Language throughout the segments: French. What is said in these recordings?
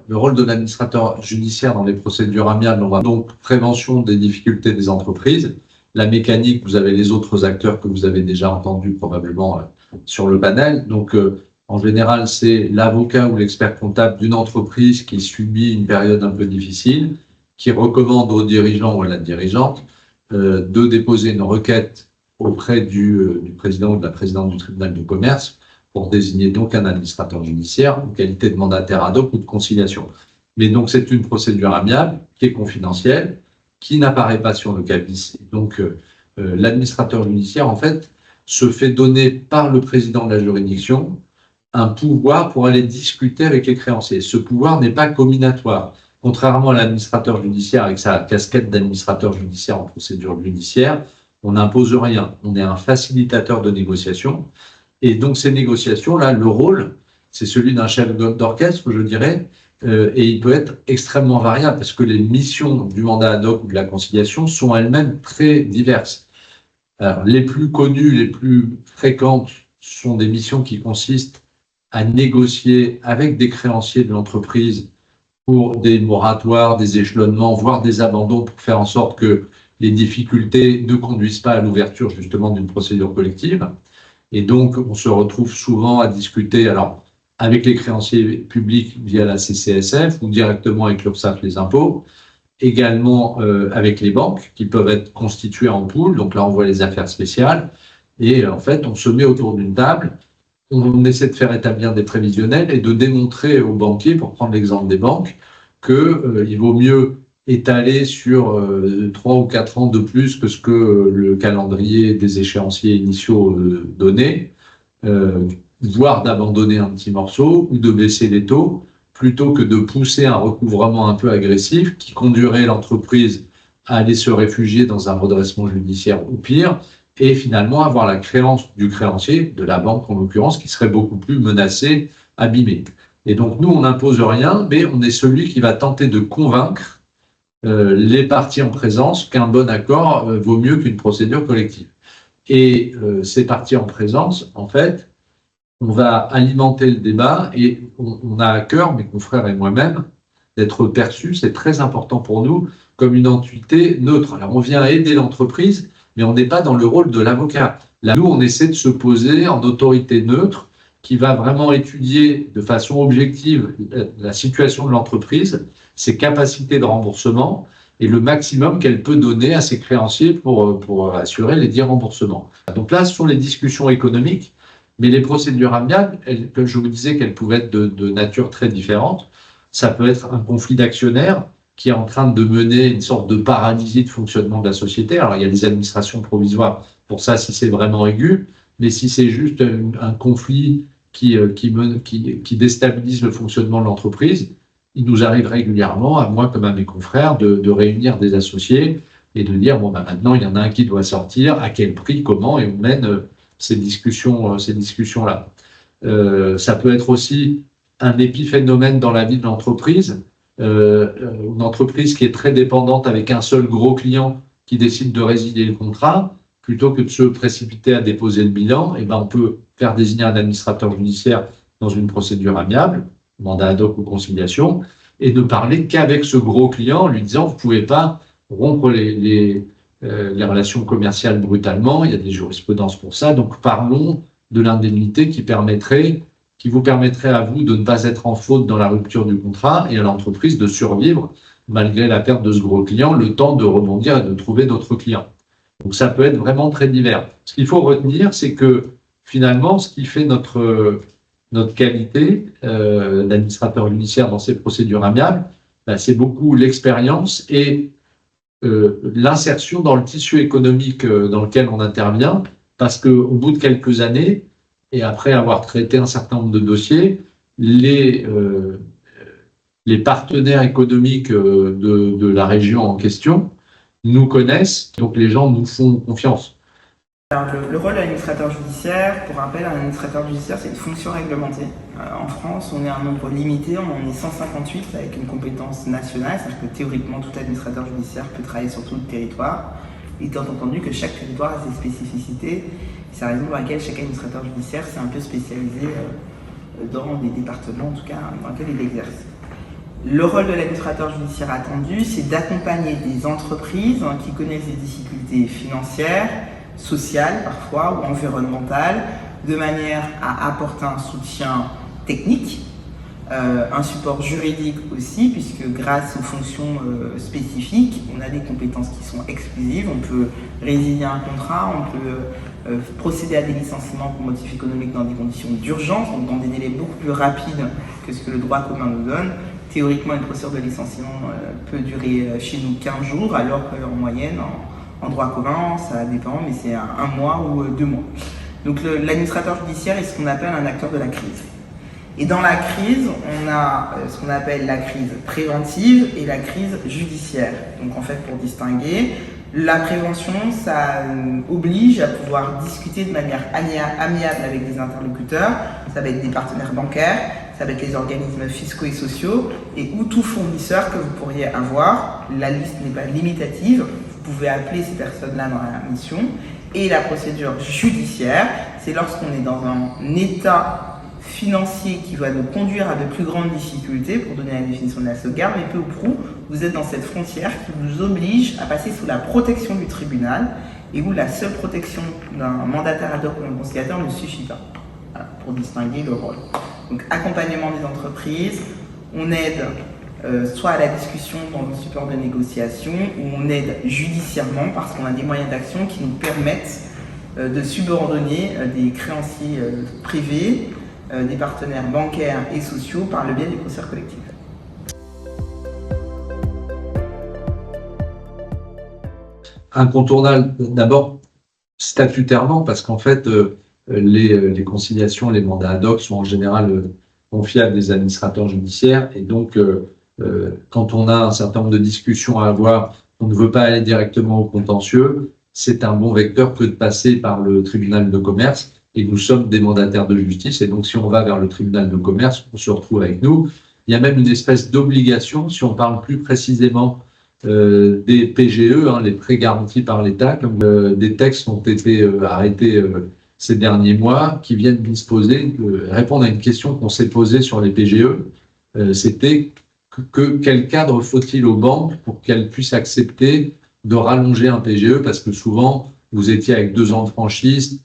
le rôle de l'administrateur judiciaire dans les procédures amiables, on va donc prévention des difficultés des entreprises. La mécanique, vous avez les autres acteurs que vous avez déjà entendus probablement sur le panel. Donc, en général, c'est l'avocat ou l'expert comptable d'une entreprise qui subit une période un peu difficile, qui recommande au dirigeant ou à la dirigeante de déposer une requête auprès du président ou de la présidente du tribunal de commerce pour désigner donc un administrateur judiciaire en qualité de mandataire ad hoc ou de conciliation. Mais donc, c'est une procédure amiable qui est confidentielle, qui n'apparaît pas sur le CABIS. Donc, l'administrateur judiciaire, en fait, se fait donner par le président de la juridiction un pouvoir pour aller discuter avec les créanciers. Ce pouvoir n'est pas comminatoire. Contrairement à l'administrateur judiciaire avec sa casquette d'administrateur judiciaire en procédure judiciaire, on n'impose rien. On est un facilitateur de négociation. Et donc, ces négociations-là, le rôle, c'est celui d'un chef d'orchestre, je dirais, et il peut être extrêmement variable parce que les missions du mandat ad hoc ou de la conciliation sont elles-mêmes très diverses. Alors, les plus connues, les plus fréquentes sont des missions qui consistent à négocier avec des créanciers de l'entreprise pour des moratoires, des échelonnements, voire des abandons pour faire en sorte que les difficultés ne conduisent pas à l'ouverture justement d'une procédure collective. Et donc, on se retrouve souvent à discuter alors avec les créanciers publics via la CCSF ou directement avec l'URSSAF les impôts, également avec les banques qui peuvent être constituées en pool. Donc là, on voit les affaires spéciales. Et en fait, on se met autour d'une table, on essaie de faire établir des prévisionnels et de démontrer aux banquiers, pour prendre l'exemple des banques, qu'il vaut mieux étaler sur 3 ou 4 ans de plus que ce que le calendrier des échéanciers initiaux donnait, voire d'abandonner un petit morceau ou de baisser les taux, plutôt que de pousser un recouvrement un peu agressif qui conduirait l'entreprise à aller se réfugier dans un redressement judiciaire ou pire, et finalement avoir la créance du créancier, de la banque en l'occurrence, qui serait beaucoup plus menacée, abîmée. Et donc nous, on n'impose rien, mais on est celui qui va tenter de convaincre les parties en présence qu'un bon accord vaut mieux qu'une procédure collective. Et ces parties en présence, en fait, on va alimenter le débat et on a à cœur, mes confrères et moi-même, d'être perçus, c'est très important pour nous, comme une entité neutre. Alors on vient aider l'entreprise, mais on n'est pas dans le rôle de l'avocat. Là, nous, on essaie de se poser en autorité neutre qui va vraiment étudier de façon objective la situation de l'entreprise, ses capacités de remboursement et le maximum qu'elle peut donner à ses créanciers pour assurer les dits remboursements. Donc là, ce sont les discussions économiques, mais les procédures amiables, comme je vous disais qu'elles pouvaient être de nature très différente. Ça peut être un conflit d'actionnaires qui est en train de mener une sorte de paralysie de fonctionnement de la société. Alors, il y a des administrations provisoires pour ça, si c'est vraiment aigu, mais si c'est juste un conflit qui déstabilise le fonctionnement de l'entreprise, il nous arrive régulièrement, à moi comme à mes confrères, de réunir des associés et de dire, bon, maintenant, il y en a un qui doit sortir, à quel prix, comment, et on mène ces discussions-là. Ça peut être aussi un épiphénomène dans la vie de l'entreprise, une entreprise qui est très dépendante avec un seul gros client qui décide de résilier le contrat, plutôt que de se précipiter à déposer le bilan, et ben on peut faire désigner un administrateur judiciaire dans une procédure amiable, mandat ad hoc ou conciliation, et ne parler qu'avec ce gros client en lui disant vous pouvez pas rompre les relations commerciales brutalement, il y a des jurisprudences pour ça, donc parlons de l'indemnité qui vous permettrait à vous de ne pas être en faute dans la rupture du contrat et à l'entreprise de survivre malgré la perte de ce gros client, le temps de rebondir et de trouver d'autres clients. Donc ça peut être vraiment très divers. Ce qu'il faut retenir, c'est que finalement, ce qui fait notre qualité d'administrateur judiciaire dans ces procédures amiables, c'est beaucoup l'expérience et l'insertion dans le tissu économique dans lequel on intervient, parce qu'au bout de quelques années, et après avoir traité un certain nombre de dossiers, les partenaires économiques de la région en question nous connaissent, donc les gens nous font confiance. Alors, le rôle de l'administrateur judiciaire, pour rappel, un administrateur judiciaire, c'est une fonction réglementée. En France, on est un nombre limité, on en est 158 avec une compétence nationale, c'est-à-dire que théoriquement, tout administrateur judiciaire peut travailler sur tout le territoire, étant entendu que chaque territoire a ses spécificités. C'est la raison pour laquelle chaque administrateur judiciaire s'est un peu spécialisé dans des départements, en tout cas, dans lesquels il exerce. Le rôle de l'administrateur judiciaire attendu, c'est d'accompagner des entreprises qui connaissent des difficultés financières, sociales parfois ou environnementales, de manière à apporter un soutien technique, un support juridique aussi, puisque grâce aux fonctions spécifiques, on a des compétences qui sont exclusives, on peut résilier un contrat, on peut procéder à des licenciements pour motif économique dans des conditions d'urgence, donc dans des délais beaucoup plus rapides que ce que le droit commun nous donne. Théoriquement, une procédure de licenciement peut durer chez nous 15 jours, alors qu'en moyenne, en droit commun, ça dépend, mais c'est un mois ou 2 mois. Donc l'administrateur judiciaire est ce qu'on appelle un acteur de la crise. Et dans la crise, on a ce qu'on appelle la crise préventive et la crise judiciaire. Donc en fait, pour distinguer, la prévention, ça oblige à pouvoir discuter de manière amiable avec des interlocuteurs. Ça va être des partenaires bancaires, ça va être les organismes fiscaux et sociaux, et ou tout fournisseur que vous pourriez avoir. La liste n'est pas limitative, vous pouvez appeler ces personnes-là dans la mission. Et la procédure judiciaire, c'est lorsqu'on est dans un état financier qui va nous conduire à de plus grandes difficultés, pour donner la définition de la sauvegarde, mais peu ou prou, vous êtes dans cette frontière qui vous oblige à passer sous la protection du tribunal et où la seule protection d'un mandataire ad hoc ou d'un conciliateur ne suffit pas. Voilà, pour distinguer le rôle. Donc accompagnement des entreprises, on aide soit à la discussion dans le support de négociation, ou on aide judiciairement parce qu'on a des moyens d'action qui nous permettent de subordonner des créanciers privés, des partenaires bancaires et sociaux par le biais des procédures collectives. Incontournable, d'abord statutairement, parce qu'en fait, les conciliations, les mandats ad hoc sont en général confiés à des administrateurs judiciaires, et donc quand on a un certain nombre de discussions à avoir, on ne veut pas aller directement au contentieux, c'est un bon vecteur que de passer par le tribunal de commerce. Et nous sommes des mandataires de justice, et donc si on va vers le tribunal de commerce, on se retrouve avec nous. Il y a même une espèce d'obligation, si on parle plus précisément des PGE, les prêts garantis par l'État, comme des textes ont été arrêtés ces derniers mois, qui viennent disposer, répondre à une question qu'on s'est posée sur les PGE, c'était quel cadre faut-il aux banques pour qu'elles puissent accepter de rallonger un PGE, parce que souvent, vous étiez avec 2 ans de franchise,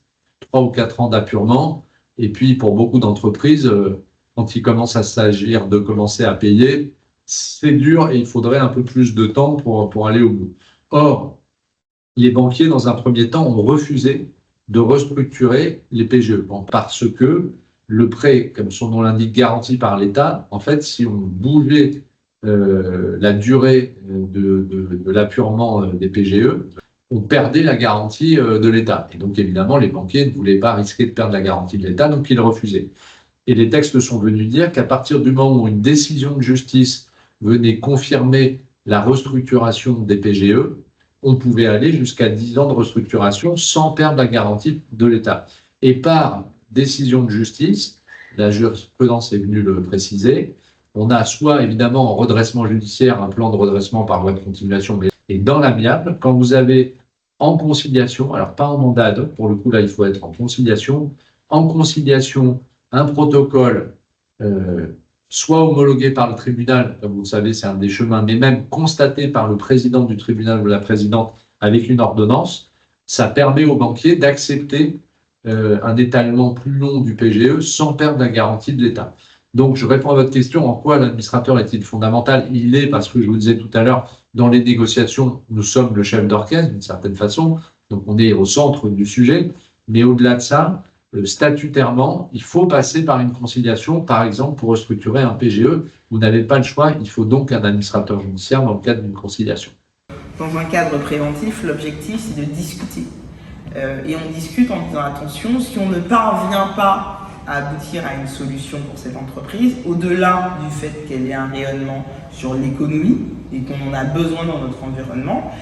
3 ou 4 ans d'appurement, et puis pour beaucoup d'entreprises, quand il commence à s'agir de commencer à payer, c'est dur et il faudrait un peu plus de temps pour aller au bout. Or, les banquiers, dans un premier temps, ont refusé de restructurer les PGE, parce que le prêt, comme son nom l'indique, garanti par l'État, en fait, si on bougeait la durée de l'appurement des PGE, on perdait la garantie de l'État. Et donc, évidemment, les banquiers ne voulaient pas risquer de perdre la garantie de l'État, donc ils refusaient. Et les textes sont venus dire qu'à partir du moment où une décision de justice venait confirmer la restructuration des PGE, on pouvait aller jusqu'à 10 ans de restructuration sans perdre la garantie de l'État. Et par décision de justice, la jurisprudence est venue le préciser, on a soit évidemment en redressement judiciaire un plan de redressement par voie de continuation, et dans l'amiable, quand vous avez en conciliation, alors pas en mandat ad hoc, pour le coup là il faut être en conciliation un protocole soit homologué par le tribunal, comme vous le savez c'est un des chemins, mais même constaté par le président du tribunal ou la présidente avec une ordonnance, ça permet aux banquiers d'accepter un étalement plus long du PGE sans perdre la garantie de l'État. Donc, je réponds à votre question, en quoi l'administrateur est-il fondamental? Il est, parce que je vous disais tout à l'heure, dans les négociations, nous sommes le chef d'orchestre, d'une certaine façon, donc on est au centre du sujet, mais au-delà de ça, statutairement, il faut passer par une conciliation, par exemple, pour restructurer un PGE. Vous n'avez pas le choix, il faut donc un administrateur judiciaire dans le cadre d'une conciliation. Dans un cadre préventif, l'objectif, c'est de discuter. Et on discute en disant, attention, si on ne parvient pas à aboutir à une solution pour cette entreprise, au-delà du fait qu'elle ait un rayonnement sur l'économie et qu'on en a besoin dans notre environnement,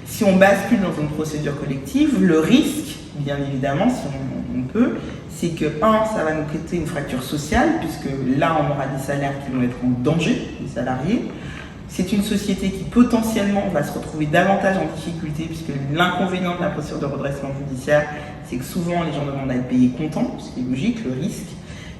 si on bascule dans une procédure collective, le risque, bien évidemment, si on peut, c'est que, ça va nous créer une fracture sociale, puisque là, on aura des salaires qui vont être en danger, les salariés. C'est une société qui potentiellement va se retrouver davantage en difficulté, puisque l'inconvénient de la procédure de redressement judiciaire, c'est que souvent les gens demandent à être payés comptant, ce qui est logique, le risque.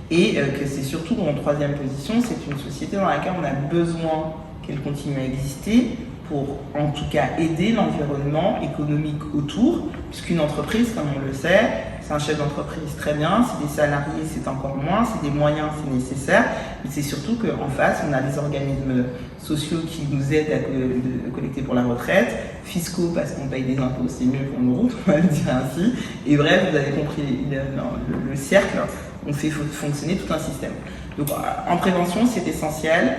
et que c'est surtout en troisième position, c'est une société dans laquelle on a besoin qu'elle continue à exister pour en tout cas aider l'environnement économique autour, puisqu'une entreprise, comme on le sait, c'est un chef d'entreprise très bien, c'est des salariés, c'est encore moins, c'est des moyens, c'est nécessaire, mais c'est surtout qu'en face, on a des organismes sociaux qui nous aident à collecter pour la retraite, fiscaux parce qu'on paye des impôts, c'est mieux pour nous, on va le dire ainsi, et bref, vous avez compris le cercle, on fait fonctionner tout un système. Donc en prévention, c'est essentiel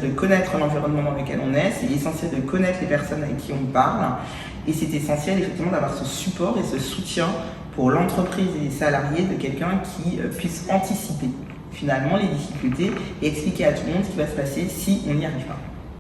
de connaître l'environnement dans lequel on est, c'est essentiel de connaître les personnes avec qui on parle, et c'est essentiel effectivement d'avoir ce support et ce soutien pour l'entreprise et les salariés de quelqu'un qui puisse anticiper finalement les difficultés et expliquer à tout le monde ce qui va se passer si on n'y arrive pas.